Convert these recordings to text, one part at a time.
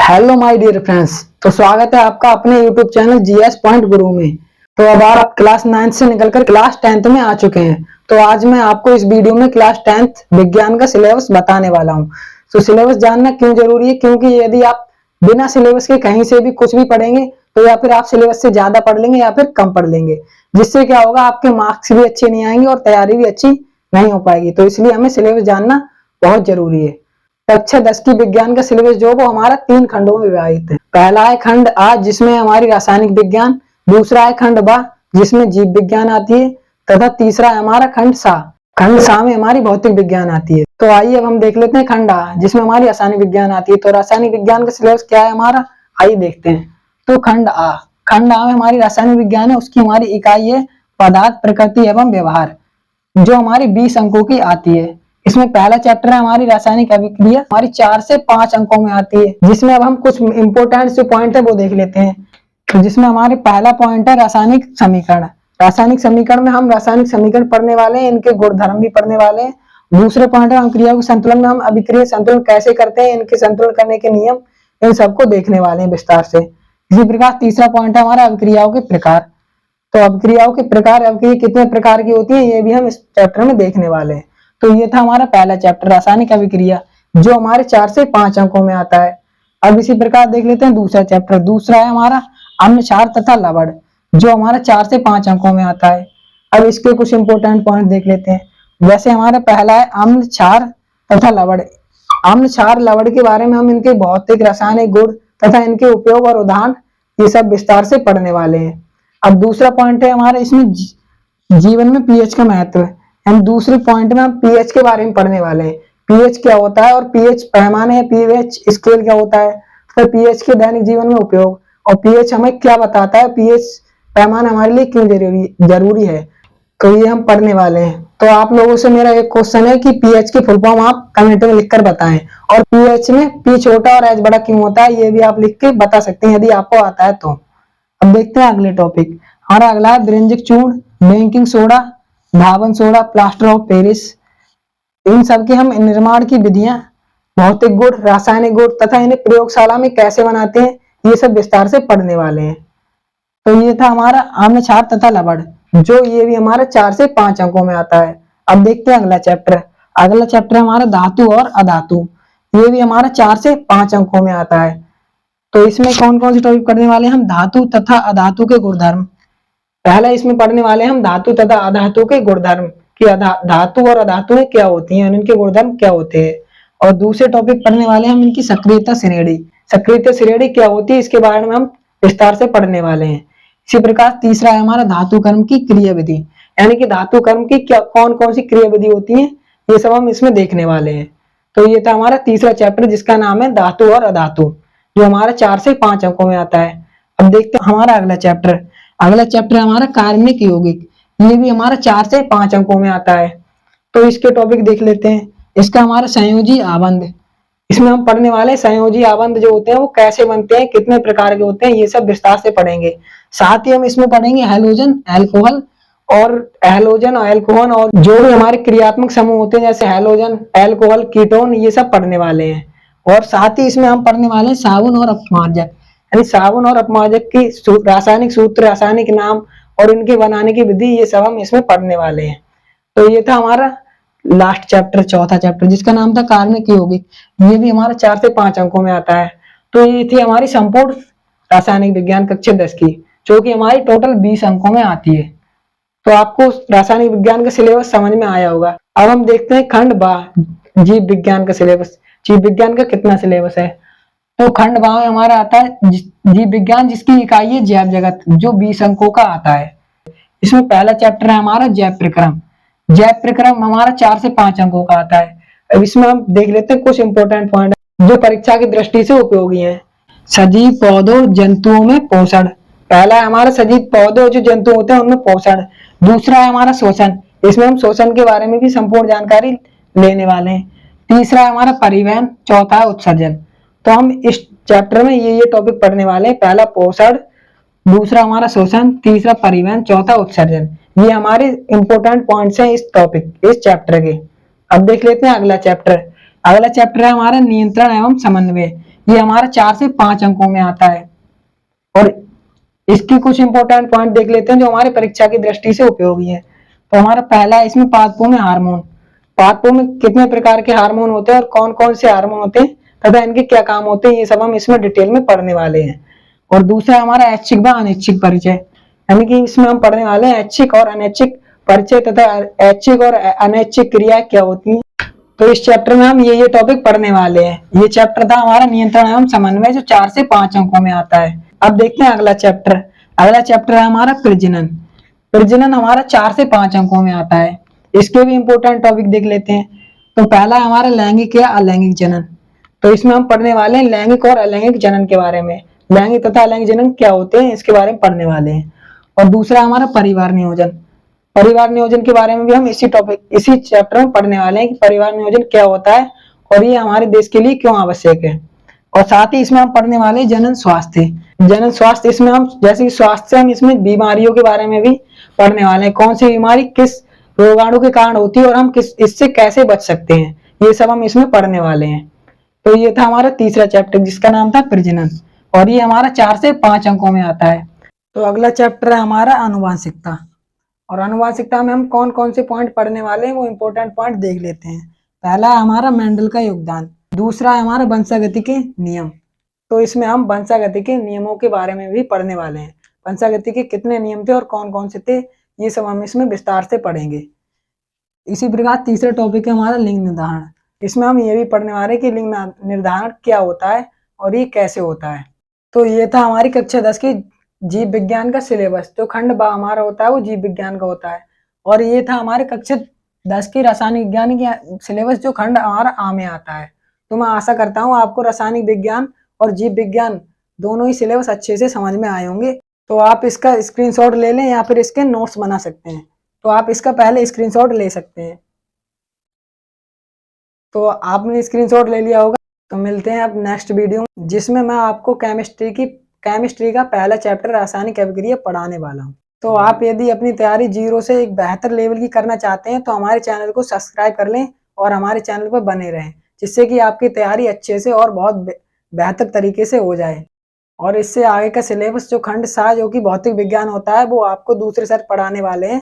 Hello my dear friends. तो स्वागत है आपका अपने यूट्यूब चैनल जीएस पॉइंट गुरु में। तो अब आप क्लास 9 से निकलकर क्लास 10th में आ चुके हैं। तो आज मैं आपको इस वीडियो में क्लास 10th विज्ञान का सिलेबस बताने वाला हूं। तो सिलेबस जानना क्यों जरूरी है, क्योंकि यदि आप बिना सिलेबस के कहीं से भी कुछ भी पढ़ेंगे तो या फिर आप सिलेबस से ज्यादा पढ़ लेंगे या फिर कम पढ़ लेंगे, जिससे क्या होगा, आपके मार्क्स भी अच्छे नहीं आएंगे और तैयारी भी अच्छी नहीं हो पाएगी। तो इसलिए हमें सिलेबस जानना बहुत जरूरी है। कक्षा 10 की विज्ञान का सिलेबस जो वो हमारा 3 खंडों में विभाजित है। पहला है खंड आ जिसमें हमारी रासायनिक विज्ञान, दूसरा है खंड बा जिसमें जीव विज्ञान आती है, तथा तीसरा है हमारा खंड सा। खंड सा में हमारी भौतिक विज्ञान आती है। तो आइए अब हम देख लेते हैं खंड आ जिसमें हमारी रासायनिक विज्ञान आती है। तो रासायनिक विज्ञान का सिलेबस क्या है हमारा, आइए देखते हैं। तो खंड आ में हमारी रासायनिक विज्ञान है, उसकी हमारी इकाई है पदार्थ, प्रकृति एवं व्यवहार, जो हमारी 20 अंकों की आती है। इसमें पहला चैप्टर है हमारी रासायनिक अभिक्रिया, हमारी 4 से 5 अंकों में आती है, जिसमें अब हम कुछ इंपोर्टेंट जो पॉइंट है वो देख लेते हैं। तो जिसमें हमारे पहला पॉइंट है रासायनिक समीकरण। रासायनिक समीकरण में हम रासायनिक समीकरण पढ़ने वाले हैं, इनके गुणधर्म भी पढ़ने वाले हैं। दूसरे पॉइंट है हम क्रियाओं के संतुलन में हम अभिक्रिया संतुलन कैसे करते हैं, इनके संतुलन करने के नियम, इन सबको देखने वाले हैं विस्तार से। इसी प्रकार तीसरा पॉइंट है हमारा अभिक्रियाओं के प्रकार। तो अभिक्रियाओं के प्रकार, अभिक्रिया कितने प्रकार की होती है, ये भी हम इस चैप्टर में देखने वाले हैं। तो ये था हमारा पहला चैप्टर रासायनिक अभिक्रिया, जो हमारे 4 से 5 अंकों में आता है। अब इसी प्रकार देख लेते हैं दूसरा चैप्टर। दूसरा है हमारा अम्ल, क्षार तथा लवण, जो हमारा 4 से 5 अंकों में आता है। अब इसके कुछ इंपोर्टेंट पॉइंट देख लेते हैं। वैसे हमारा पहला है अम्ल, क्षार तथा लवण। अम्ल, क्षार, लवण के बारे में हम इनके भौतिक, रासायनिक गुण तथा इनके उपयोग और उदाहरण ये सब विस्तार से पढ़ने वाले हैं। अब दूसरा पॉइंट है हमारा इसमें जीवन में पीएच का महत्व है। हम दूसरे पॉइंट में हम पीएच के बारे में पढ़ने वाले हैं। पीएच क्या होता है और पीएच पैमाने, पीएच स्केल क्या होता है, फिर पीएच के दैनिक जीवन में उपयोग, और पीएच हमें क्या बताता है, पीएच पैमाना हमारे लिए क्यों जरूरी है। तो ये हम पढ़ने वाले हैं। तो आप लोगों से मेरा एक क्वेश्चन है कि पीएच की फुल फॉर्म आप कमेंट में लिखकर बताएं, और पीएच में पी छोटा और एच बड़ा क्यों होता है, ये भी आप लिख के बता सकते हैं यदि आपको आता है तो। अब देखते हैं अगले टॉपिक। हमारा अगला है ब्रेंजिक चूर्ण, बेकिंग सोडा, धावन सोडा, प्लास्टर ऑफ पेरिस। इन सब के हम निर्माण की विधियां, भौतिक गुण, रासायनिक गुण तथा इन्हें प्रयोगशाला में कैसे बनाते हैं, ये सब विस्तार से पढ़ने वाले हैं। तो ये था हमारा अम्ल, क्षार तथा लवण, जो ये भी हमारा 4 से 5 अंकों में आता है। अब देखते हैं अगला चैप्टर। अगला चैप्टर है हमारा धातु और अधातु, ये भी हमारा 4 से 5 अंकों में आता है। तो इसमें कौन कौन सी टॉपिक पढ़ने वाले हैं हम, धातु तथा अधातु के गुणधर्म। पहला इसमें पढ़ने वाले हम धातु तथा अधातु के गुणधर्म, कि धातु और अधातु में क्या होती हैं, इनके गुणधर्म क्या होते हैं। और दूसरे टॉपिक पढ़ने वाले हम इनकी सक्रियता श्रेणी। सक्रियता श्रेणी क्या होती है, इसके बारे में हम विस्तार से पढ़ने वाले हैं। इसी प्रकार तीसरा है हमारा धातु कर्म की क्रिया विधि, यानी कि धातु कर्म की क्या कौन कौन सी क्रिया विधि होती है, ये सब हम इसमें देखने वाले हैं। तो ये था हमारा तीसरा चैप्टर, जिसका नाम है धातु और अधातु, जो हमारा 4 से 5 अंकों में आता है। अब देखते हैं हमारा अगला चैप्टर। अगला चैप्टर हमारा कार्बनिक यौगिक, ये भी हमारा 4 से 5 अंकों में आता है। तो इसके टॉपिक देख लेते हैं। इसका हमारा संयोजी आबंध, इसमें हम पढ़ने वाले संयोजी आबंध जो होते हैं वो कैसे बनते हैं, कितने प्रकार के होते हैं, ये सब विस्तार से पढ़ेंगे। साथ ही हम इसमें पढ़ेंगे हैलोजन, अल्कोहल और हैलोजन और अल्कोहल, और जो भी हमारे क्रियात्मक समूह होते हैं जैसे हैलोजन, अल्कोहल, कीटोन, ये सब पढ़ने वाले हैं। और साथ ही इसमें हम पढ़ने वाले हैं साबुन और अपमार्जक, यानी साबुन और अपमार्जक की रासायनिक सूत्र, रासायनिक नाम और इनके बनाने की विधि, ये सब हम इसमें पढ़ने वाले हैं। तो ये था हमारा लास्ट चैप्टर, चौथा चैप्टर, जिसका नाम था कार्बनिक यौगिक, ये भी हमारा 4 से 5 अंकों में आता है। तो ये थी हमारी संपूर्ण रासायनिक विज्ञान कक्षा 10 की, जो कि हमारी टोटल 20 अंकों में आती है। तो आपको रासायनिक विज्ञान का सिलेबस समझ में आया होगा। अब हम देखते हैं खंड बा, जीव विज्ञान का सिलेबस। जीव विज्ञान का कितना सिलेबस है, तो खंड बा में हमारा आता है जीव विज्ञान, जिसकी इकाई है जैव जगत, जो 20 अंकों का आता है। इसमें पहला चैप्टर है हमारा जैव प्रक्रम। जैव प्रक्रम हमारा 4 से 5 अंकों का आता है। अब इसमें हम देख लेते हैं कुछ इंपोर्टेंट पॉइंट जो परीक्षा की दृष्टि से उपयोगी हैं। सजीव पौधों जंतुओं में पोषण, पहला है हमारा सजीव पौधे जो जंतु होते हैं उनमें पोषण। दूसरा है हमारा शोषण, इसमें हम शोषण के बारे में भी संपूर्ण जानकारी लेने वाले हैं। तीसरा है हमारा परिवहन, चौथा है उत्सर्जन। तो हम इस चैप्टर में ये टॉपिक पढ़ने वाले हैं। पहला पोषण, दूसरा हमारा शोषण, तीसरा परिवहन, चौथा उत्सर्जन। ये हमारे इंपोर्टेंट पॉइंट्स हैं इस टॉपिक, इस चैप्टर के। अब देख लेते हैं अगला चैप्टर। अगला चैप्टर है हमारा नियंत्रण एवं समन्वय। ये हमारा 4 से 5 अंकों में आता है। और इसकी कुछ इंपॉर्टेंट पॉइंट देख लेते हैं जो हमारे परीक्षा की दृष्टि से उपयोगी है। तो हमारा पहला है इसमें पादपों में हार्मोन। पादपों में कितने प्रकार के हार्मोन होते हैं और कौन कौन से हार्मोन होते हैं तथा इनके क्या काम होते हैं, ये सब हम इसमें डिटेल में पढ़ने वाले हैं। और दूसरा हमारा ऐच्छिक व अनैच्छिक परिचय, यानी कि इसमें हम पढ़ने वाले हैं ऐच्छिक और अनैच्छिक परिचय तथा ऐच्छिक और अनैच्छिक क्रिया क्या होती है। तो इस चैप्टर में हम ये टॉपिक पढ़ने वाले हैं। ये चैप्टर था हमारा नियंत्रण एवं समन्वय, जो 4 से 5 अंकों में आता है। अब देखते हैं अगला चैप्टर। अगला चैप्टर है हमारा प्रजनन। प्रजनन हमारा 4 से 5 अंकों में आता है। इसके भी इंपोर्टेंट टॉपिक देख लेते हैं। तो पहला हमारा लैंगिक या अलैंगिक जनन। तो इसमें हम पढ़ने वाले हैं लैंगिक और अलैंगिक जनन के बारे में। लैंगिक तथा अलैंगिक जनन क्या होते हैं इसके बारे में पढ़ने वाले हैं। और दूसरा हमारा परिवार नियोजन। परिवार नियोजन के बारे में भी हम इसी चैप्टर में पढ़ने वाले हैं कि परिवार नियोजन क्या होता है और ये हमारे देश के लिए क्यों आवश्यक है। और साथ ही इसमें हम पढ़ने वाले हैं जनन स्वास्थ्य। जनन स्वास्थ्य इसमें हम जैसे कि स्वास्थ्य से हम इसमें बीमारियों के बारे में भी पढ़ने वाले हैं, कौन सी बीमारी किस रोगाणु के कारण होती है और हम इससे कैसे बच सकते हैं, ये सब हम इसमें पढ़ने वाले हैं। तो ये था हमारा तीसरा चैप्टर जिसका नाम था प्रजनन, और ये हमारा 4 से 5 अंकों में आता है। तो अगला चैप्टर है हमारा आनुवांशिकता। और आनुवांशिकता में हम कौन कौन से पॉइंट पढ़ने वाले हैं वो इंपॉर्टेंट पॉइंट देख लेते हैं। पहला है हमारा मेंडल का योगदान। दूसरा है हमारा वंशागति के नियम। तो इसमें हम वंशागति के नियमों के बारे में भी पढ़ने वाले हैं। वंशागति के कितने नियम थे और कौन कौन से थे, ये सब हम इसमें विस्तार से पढ़ेंगे। इसी प्रकार तीसरा टॉपिक है हमारा लिंग निर्धारण। इसमें हम ये भी पढ़ने वाले हैं कि लिंग निर्धारण क्या होता है और ये कैसे होता है। तो ये था हमारी कक्षा 10 की जीव विज्ञान का सिलेबस। जो खंड बा हमारा होता है वो जीव विज्ञान का होता है। और ये था हमारे कक्षा 10 की रासायनिक विज्ञान की सिलेबस, जो खंड हमारा आ में आता है। तो मैं आशा करता हूँ आपको रासायनिक विज्ञान और जीव विज्ञान दोनों ही सिलेबस अच्छे से समझ में आए होंगे। तो आप इसका स्क्रीनशॉट ले लें या फिर इसके नोट्स बना सकते हैं। तो आप इसका पहले स्क्रीनशॉट ले सकते हैं। तो आपने स्क्रीनशॉट ले लिया होगा। तो मिलते हैं अब नेक्स्ट वीडियो जिसमें मैं आपको केमिस्ट्री का पहला चैप्टर रासायनिक अभिक्रिया पढ़ाने वाला हूँ। तो आप यदि अपनी तैयारी 0 से एक बेहतर लेवल की करना चाहते हैं तो हमारे चैनल को सब्सक्राइब कर लें और हमारे चैनल पर बने रहें, जिससे कि आपकी तैयारी अच्छे से और बहुत बेहतर तरीके से हो जाए। और इससे आगे का सिलेबस जो खंड 7 जो कि भौतिक विज्ञान होता है वो आपको दूसरे सर पढ़ाने वाले हैं।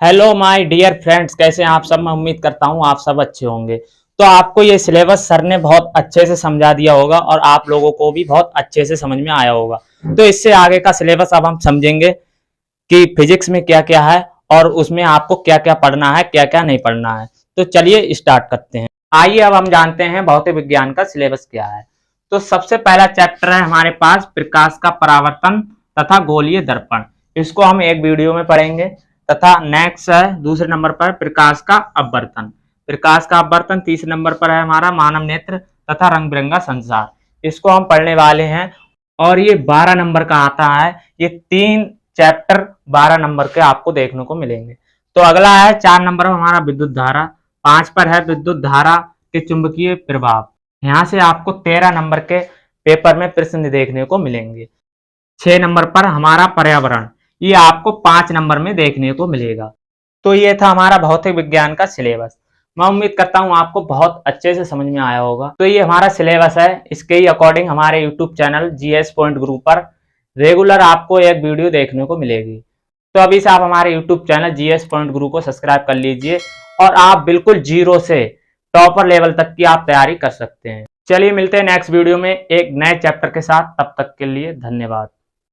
हेलो माय डियर फ्रेंड्स, कैसे हैं आप सब। मैं उम्मीद करता हूं आप सब अच्छे होंगे। तो आपको ये सिलेबस सर ने बहुत अच्छे से समझा दिया होगा और आप लोगों को भी बहुत अच्छे से समझ में आया होगा। तो इससे आगे का सिलेबस अब हम समझेंगे कि फिजिक्स में क्या क्या है और उसमें आपको क्या क्या पढ़ना है, क्या क्या नहीं पढ़ना है। तो चलिए स्टार्ट करते हैं। आइए अब हम जानते हैं भौतिक विज्ञान का सिलेबस क्या है। तो सबसे पहला चैप्टर है हमारे पास प्रकाश का परावर्तन तथा गोलीय दर्पण। इसको हम एक वीडियो में पढ़ेंगे। तथा नेक्स्ट है दूसरे नंबर पर प्रकाश का अपवर्तन। प्रकाश का अपवर्तन तीसरे नंबर पर है हमारा मानव नेत्र तथा रंग बिरंगा संसार। इसको हम पढ़ने वाले हैं और ये 12 नंबर का आता है। ये 3 चैप्टर 12 नंबर के आपको देखने को मिलेंगे। तो अगला है 4 नंबर पर हमारा विद्युत धारा, 5 पर है विद्युत धारा के चुंबकीय प्रभाव। यहाँ से आपको 13 नंबर के पेपर में प्रश्न देखने को मिलेंगे। 6 नंबर पर हमारा पर्यावरण, ये आपको 5 नंबर में देखने को मिलेगा। तो ये था हमारा भौतिक विज्ञान का सिलेबस। मैं उम्मीद करता हूँ आपको बहुत अच्छे से समझ में आया होगा। तो ये हमारा सिलेबस है। इसके ही अकॉर्डिंग हमारे यूट्यूब चैनल जीएस पॉइंट गुरु पर रेगुलर आपको एक वीडियो देखने को मिलेगी। तो अभी से आप हमारे यूट्यूब चैनल जीएस पॉइंट गुरु को सब्सक्राइब कर लीजिए और आप बिल्कुल 0 से टॉपर लेवल तक की आप तैयारी कर सकते हैं। चलिए मिलते हैं नेक्स्ट वीडियो में एक नए चैप्टर के साथ। तब तक के लिए धन्यवाद।